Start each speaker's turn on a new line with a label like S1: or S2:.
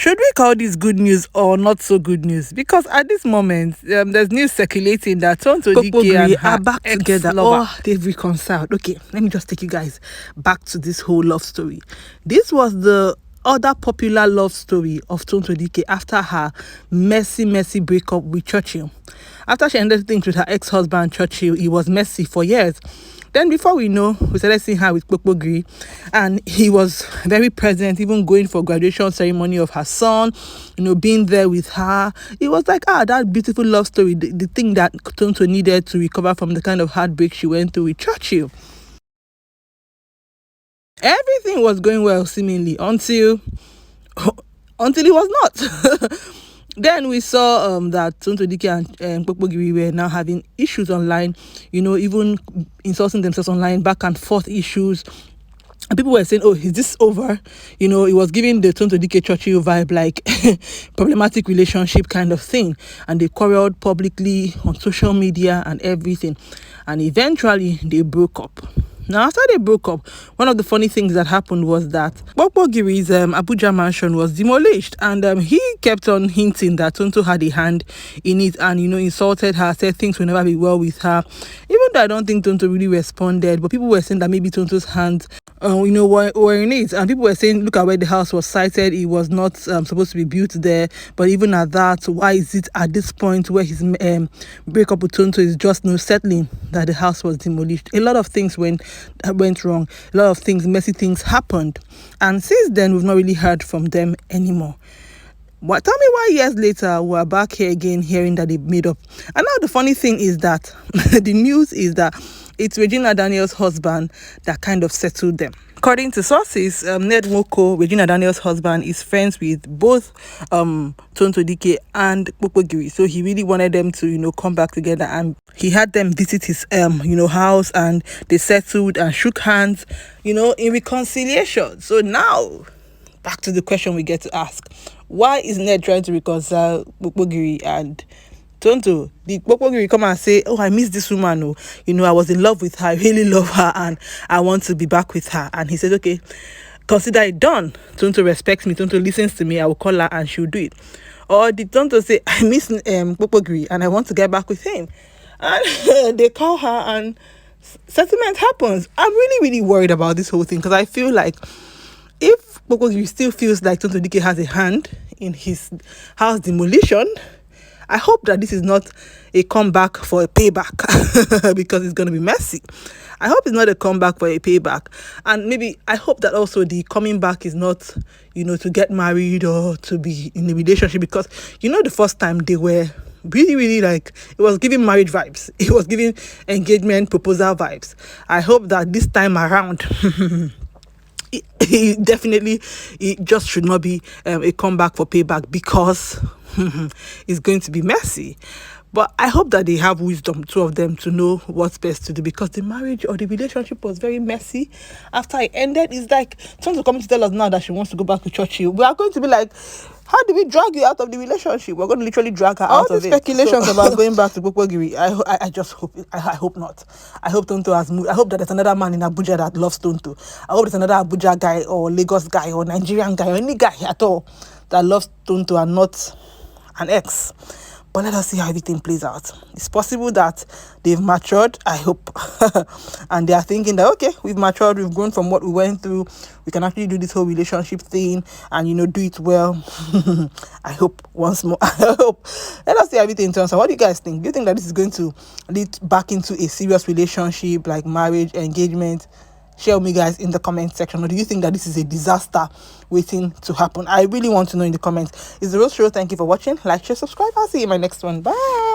S1: Should we call this good news or not so good news? Because at this moment, there's news circulating that Tonto Dikeh and
S2: Kpokpogri
S1: her
S2: are back together,
S1: ex-lover.
S2: or they've reconciled. Okay, let me just take you guys back to this whole love story. This was the other popular love story of Tonto Dikeh after her messy breakup with Churchill. After she ended things with her ex-husband Churchill, it was messy for years. Then before we know, we started seeing her with Kpokpogri, and he was very present, even going for graduation ceremony of her son, being there with her. It was like, that beautiful love story, the thing that Tonto needed to recover from the kind of heartbreak she went through with Churchill. Everything was going well, seemingly, until it was not. Then we saw that Tonto Dikeh and Kpokpogri were now having issues online, even insulting themselves online, back and forth issues. And people were saying, oh, is this over? It was giving the Tonto Dikeh Churchill vibe, like problematic relationship kind of thing. And they quarreled publicly on social media and everything. And eventually they broke up. Now, after they broke up, one of the funny things that happened was that Kpokpogri's Abuja mansion was demolished, and he kept on hinting that Tonto had a hand in it, and insulted her, said things will never be well with her. Even though I don't think Tonto really responded, but people were saying that maybe Tonto's hands were in it, and people were saying, look at where the house was sited, it was not supposed to be built there. But even at that, why is it at this point where his breakup with Tonto is just settling that the house was demolished? A lot of things went wrong, a lot of things, messy things happened, and since then we've not really heard from them anymore. Tell me why years later we're back here again hearing that they made up. And now the funny thing is that the news is that it's Regina Daniels' husband that kind of settled them. According to sources, Ned Nwoko, Regina Daniels' husband, is friends with both Tonto Dikeh and Kpokpogri. So he really wanted them to, come back together, and he had them visit his, house, and they settled and shook hands, in reconciliation. So now, back to the question we get to ask. Why is Ned trying to reconcile Kpokpogri and Tonto? Did Kpokpogri come and say, oh, I miss this woman, I was in love with her, I really love her, and I want to be back with her? And he said, okay, consider it done. Tonto respects me, Tonto listens to me, I will call her and she'll do it. Or did Tonto say, I miss Kpokpogri and I want to get back with him? And they call her and settlement happens. I'm really worried about this whole thing, because I feel like if Kpokpogri still feels like Tonto Dikeh has a hand in his house demolition, I hope that this is not a comeback for a payback, because it's going to be messy. I hope it's not a comeback for a payback. And maybe I hope that also the coming back is not, to get married or to be in a relationship, because, the first time they were really like, it was giving marriage vibes. It was giving engagement proposal vibes. I hope that this time around, it just should not be a comeback for payback, because it's going to be messy. But I hope that they have wisdom, two of them, to know what's best to do, because the marriage or the relationship was very messy. After it ended, it's like Tonto coming to tell us now that she wants to go back to Churchill. We are going to be like, how do we drag you out of the relationship? We're going to literally drag her out of it. All the speculations about going back to Kpokpogri, I just hope, I hope not. I hope Tonto has moved. I hope that there's another man in Abuja that loves Tonto. I hope there's another Abuja guy or Lagos guy or Nigerian guy or any guy at all that loves Tonto and not an ex. But let us see how everything plays out. It's possible that they've matured, I hope. And they are thinking that, okay, we've matured, we've grown from what we went through. We can actually do this whole relationship thing and, do it well. I hope once more. I hope. Let us see how everything turns out. What do you guys think? Do you think that this is going to lead back into a serious relationship, like marriage, engagement? Share with me, guys, in the comment section. Or do you think that this is a disaster waiting to happen? I really want to know in the comments. It's The Rose Show. Thank you for watching. Like, share, subscribe. I'll see you in my next one. Bye.